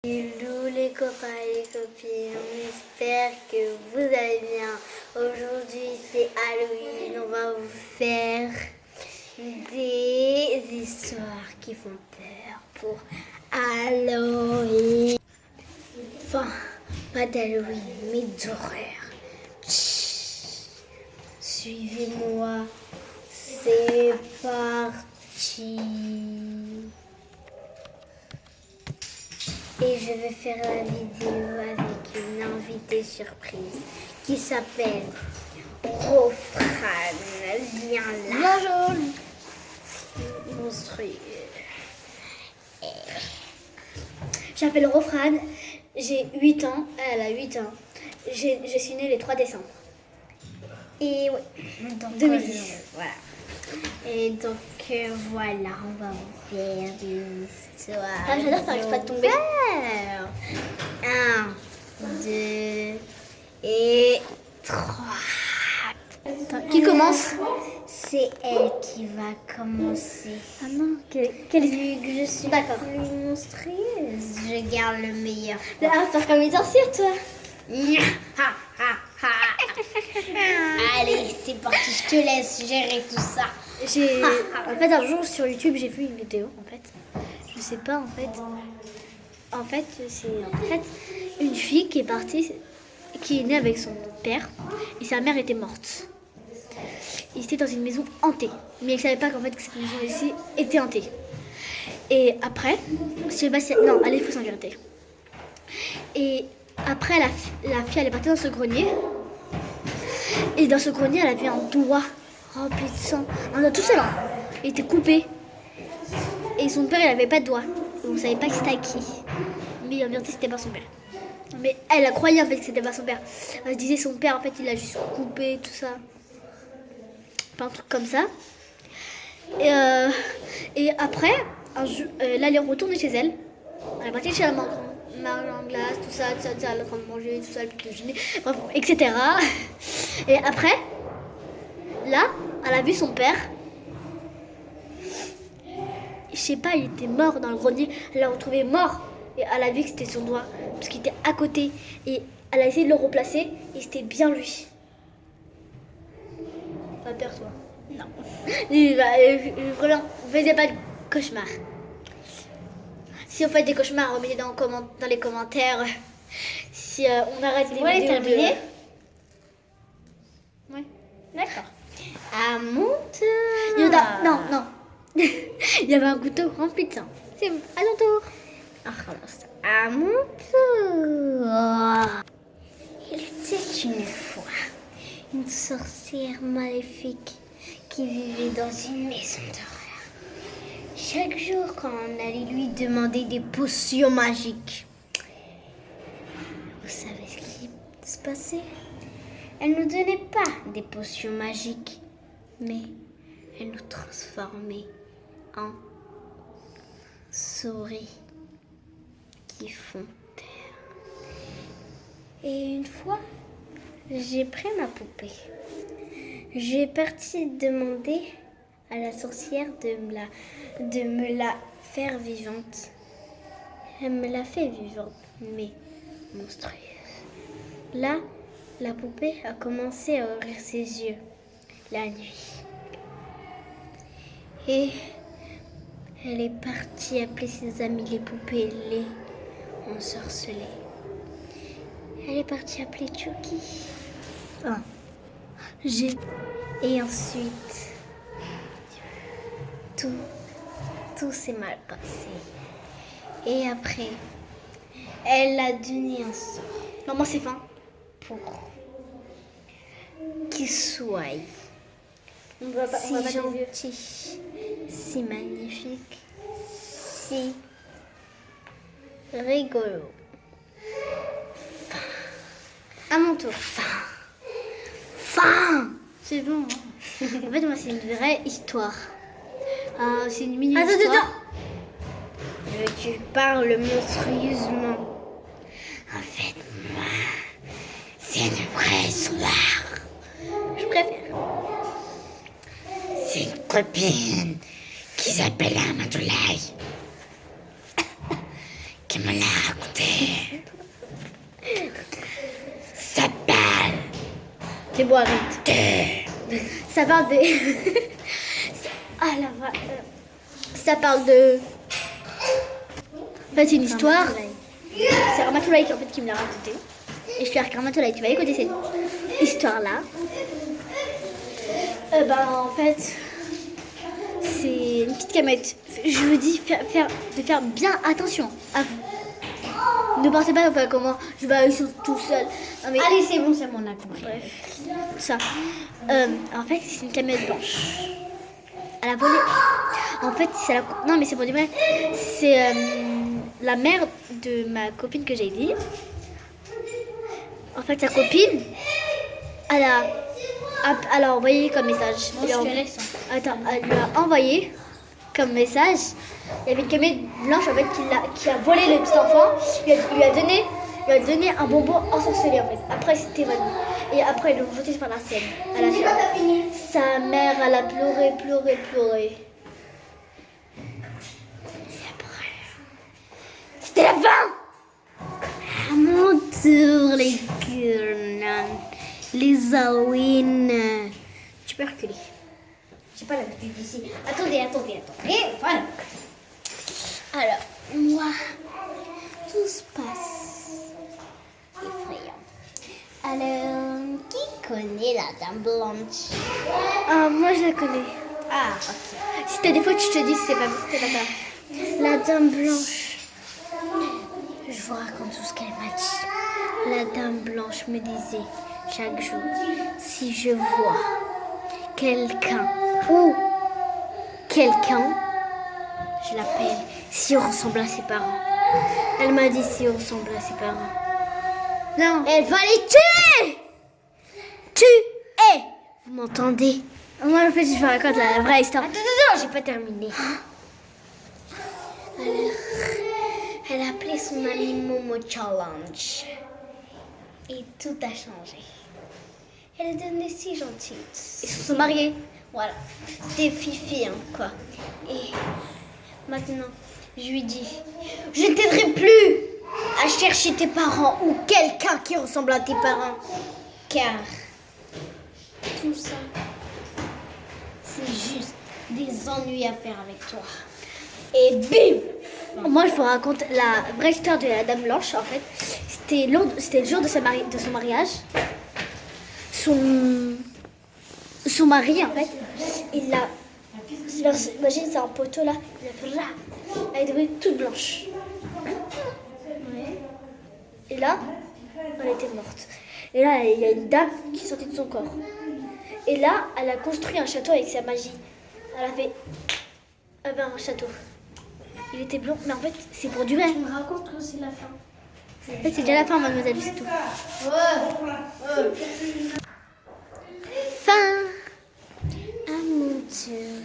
Hello les copains et les copines, on espère que vous allez bien. Aujourd'hui c'est Halloween, on va vous faire des histoires qui font peur pour Halloween. Enfin, pas d'Halloween, mais d'horreur. Suivez-moi, c'est parti. Et je vais faire la vidéo avec une invitée surprise qui s'appelle Rofran. Viens là. Bonjour. Monstrueux. Je m'appelle Rofran, j'ai 8 ans, elle a 8 ans. Je suis née le 3 décembre. Et oui, donc 2010. Voilà. Et donc voilà, on va vous faire des histoires. Ah, j'adore, ça n'arrive pas de tomber. 1, 2 et 3. Attends, qui commence? C'est elle qui va commencer. Ah non, quelle Vu que je suis D'accord. plus monstrueuse, je garde le meilleur. Ah, t'as comme une sorcière, toi. Allez, c'est parti, je te laisse gérer tout ça. En fait, un jour sur YouTube, j'ai vu une vidéo. En fait, je sais pas. En fait, c'est une fille qui est partie, qui est née avec son père et sa mère était morte. Ils étaient dans une maison hantée, mais ils savaient pas qu'en fait que cette maison ici était hantée. Et après, je sais pas si non, allez, faut s'en vérité. Et après, la fille, elle est partie dans ce grenier. Et dans ce grenier, elle avait un doigt rempli de sang. Un doigt tout seul, hein. Il était coupé. Et son père, il avait pas de doigt. Donc, on savait pas que c'était à qui. Mais en vérité, c'était pas son père. Mais elle a croyé en fait que c'était pas son père. Elle se disait son père, en fait, il l'a juste coupé, tout ça. Pas un truc comme ça. Et après, là, elle est retournée chez elle. Elle est partie chez la maman en glace, tout ça, elle est en train de manger, tout ça, le petit déjeuner, bref, etc. Et après, là, elle a vu son père. Je sais pas, il était mort dans le grenier. Elle l'a retrouvé mort. Et elle a vu que c'était son doigt, parce qu'il était à côté. Et elle a essayé de le replacer, et c'était bien lui. Pas peur, toi? Non. Vraiment, vous faisiez pas de cauchemar. Si vous faites des cauchemars, remettez dans les commentaires. Si on arrête les Ouais, vidéos terminé. Ouais. D'accord. À mon tour. Il y en a... Non. Il y avait un couteau rempli de sang. C'est bon, à ton tour. On recommence. À mon tour. Il était une fois une sorcière maléfique qui vivait dans une maison d'horreur. Chaque jour, quand on allait lui demander des potions magiques, vous savez ce qui se passait? Elle ne nous donnait pas des potions magiques, mais elle nous transformait en souris qui font peur. Et une fois, j'ai pris ma poupée. J'ai parti demander à la sorcière de me la faire vivante. Elle me l'a fait vivante, mais monstrueuse. Là, la poupée a commencé à ouvrir ses yeux la nuit. Et elle est partie appeler ses amis les poupées les ensorcelées. Elle est partie appeler Chucky. Et ensuite, tout s'est mal passé. Et après, elle a donné un sort. Non, moi c'est fin. Pour qu'il soit On va pas si t'aider. gentil, si magnifique, si rigolo. À mon tour. Fin. C'est bon. En fait, moi c'est une vraie histoire. C'est une mini Attends, histoire. attends. Tu parles monstrueusement. En fait, moi, c'est une vraie histoire. Je préfère. C'est une copine qui s'appelle Amadoulaye qui me l'a raconté. C'est beau, arrête. Ça parle de... Ça parle de... En fait, c'est une histoire. C'est Ramatoulaye en fait, qui me l'a raconté. Et je suis avec Ramatoulaye. Tu vas écouter cette histoire-là. En fait, c'est une petite camette. Je vous dis de faire bien attention à vous. Ne pensez pas comment je vais aller tout seul. Non, mais... Allez, c'est bon, on a compris. Bref, ça. En fait, c'est une camionette blanche. Elle a volé. En fait, c'est la... Non, mais c'est pour du vrai. C'est la mère de ma copine que j'ai dit. En fait, sa copine, elle a envoyé comme message. Attends, elle lui a envoyé comme message. Il y avait une camionnette blanche en fait qui a volé le petit enfant. Il lui a donné un bonbon ensorcelé en fait. Après, c'était évanoui. Et après, ils l'ont jeté sur la scène. Sa mère, elle a pleuré. Et après, c'était la fin. À mon tour, les girls. Les Halloween. Tu peux reculer. J'ai pas l'habitude d'ici. Attendez. Voilà. Alors, moi, tout se passe effrayant. Alors, qui connaît la Dame Blanche? Ah, moi, je la connais. Ah, ok. Si t'as des fois, tu te dis c'était pas ça. La Dame Blanche. Je vous raconte tout ce qu'elle m'a dit. La Dame Blanche me disait chaque jour, si je vois quelqu'un, je l'appelle si on ressemble à ses parents. Elle m'a dit si on ressemble à ses parents. Non. Elle va les tuer. Tuer. Vous m'entendez? Moi, en fait, je vous raconte la vraie histoire. Attends, j'ai pas terminé. Alors, elle a appelé son ami Momo Challenge. Et tout a changé. Elle est devenue si gentille. Ils se sont mariés. Voilà. C'était Fifi, hein, quoi. Et maintenant, je lui dis, je ne t'aiderai plus à chercher tes parents ou quelqu'un qui ressemble à tes parents. Car tout ça, c'est juste des ennuis à faire avec toi. Et bim! Moi, je vous raconte la vraie histoire de la Dame Blanche. En fait, c'était le jour de son mariage. Son mari, en fait, imagine, c'est un poteau là. Il a fait là. Elle est devenue toute blanche. Et là, elle était morte. Et là, il y a une dame qui sortait de son corps. Et là, elle a construit un château avec sa magie. Elle a fait un château. Il était blanc, mais en fait, c'est pour durer. Tu me racontes que c'est la fin. En fait, c'est déjà la fin, mademoiselle, c'est tout. Fin. Ah mon Dieu.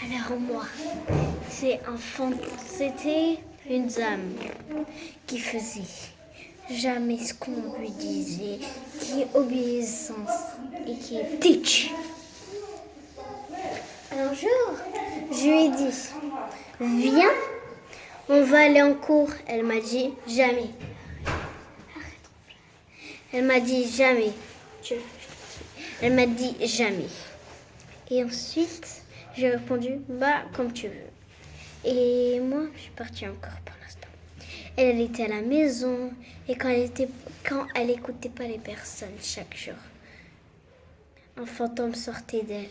Alors moi, c'était une dame qui faisait jamais ce qu'on lui disait, qui est obéissance et qui est têtue. Un jour, je lui ai dit, viens, on va aller en cours. Elle m'a dit, jamais. Elle m'a dit, jamais. Elle m'a dit, jamais. Et ensuite, j'ai répondu, bah, comme tu veux. Et moi, je suis partie encore pour l'instant. Elle était à la maison et quand elle écoutait pas les personnes chaque jour, un fantôme sortait d'elle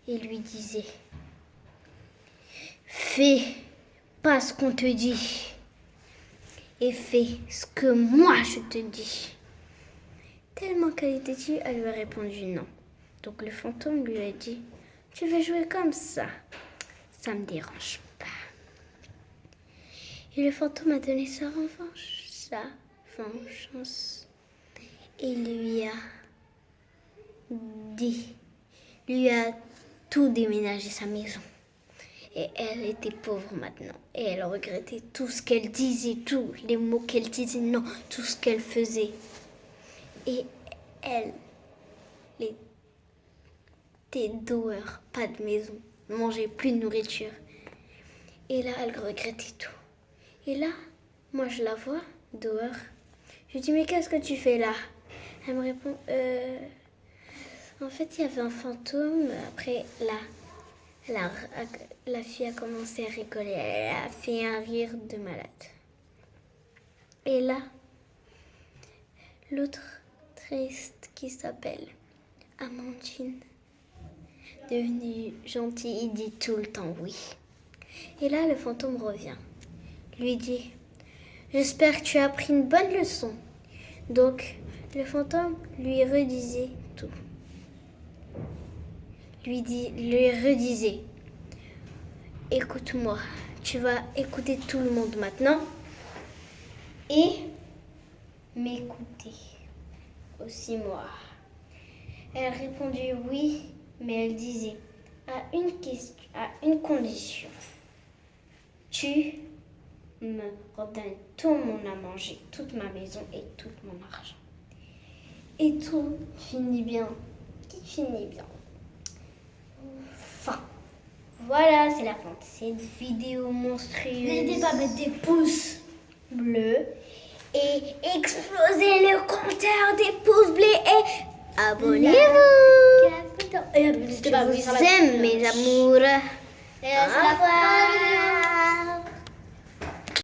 et lui disait, fais pas ce qu'on te dit et fais ce que moi je te dis. Tellement qu'elle était tue, elle lui a répondu non. Donc le fantôme lui a dit, tu veux jouer comme ça me dérange pas. Et le fantôme a donné sa vengeance. Et lui a tout déménagé sa maison. Et elle était pauvre maintenant. Et elle regrettait tout ce qu'elle disait, tous les mots qu'elle disait, non, tout ce qu'elle faisait. Et elle était dehors, pas de maison, ne mangeait plus de nourriture. Et là, elle regrettait tout. Et là, moi, je la vois dehors. Je lui dis, mais qu'est-ce que tu fais là? Elle me répond, en fait, il y avait un fantôme. Après, la fille a commencé à rigoler. Elle a fait un rire de malade. Et là, l'autre triste qui s'appelle Amandine, devenue gentille, il dit tout le temps oui. Et là, le fantôme revient, lui dit, j'espère que tu as appris une bonne leçon. Donc, le fantôme lui redisait tout. Lui redisait, écoute-moi, tu vas écouter tout le monde maintenant et m'écouter aussi moi. Elle répondit oui, mais elle disait à une condition. Tu me redonnes tout mon à manger, toute ma maison et tout mon argent. Et tout finit bien. Qui finit bien. Fin. Voilà, c'est la fin de cette vidéo monstrueuse. N'hésitez pas à mettre des pouces bleus et explosez le compteur des pouces bleus et abonnez-vous. Et n'hésitez pas à vous Je vous aime, mes amours. Et à la fin.